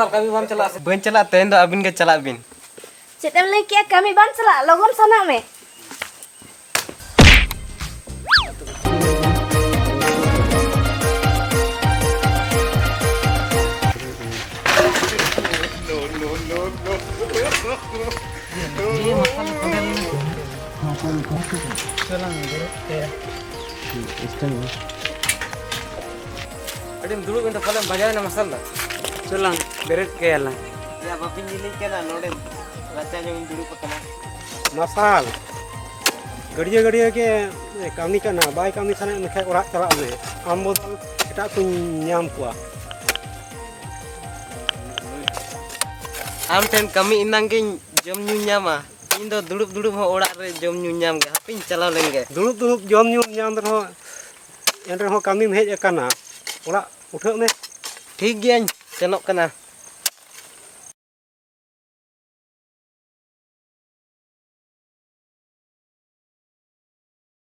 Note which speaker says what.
Speaker 1: masal kami bam chala.
Speaker 2: Bain chala ten do abin ke chala bin.
Speaker 3: Cetem lagi kia kami ban cela logon sana me.
Speaker 1: Adim dulu minta film bajaran masal lah.
Speaker 2: Sulang beret ke ala.
Speaker 1: Ya bapin ini kena nodem. Raja yang dulu pekana.
Speaker 4: Masal गड़िया के कमी करना bye कमी साने उनके ओरा चला में आम बोतल एटा को ᱧᱟᱢ कुआ
Speaker 2: Am ten kami inang ke jom nyu nyama. इन दो दुड़ुब हो ओड़ा रे जम न्यू ᱧᱟᱢ गे हापिन चलाव लेंगे
Speaker 4: दुड़ुब जम ᱧᱩ ᱧᱟᱢ रहो एन रहो कमी में हेज अकाना ओरा उठो में
Speaker 2: ठीक गया चनोक कना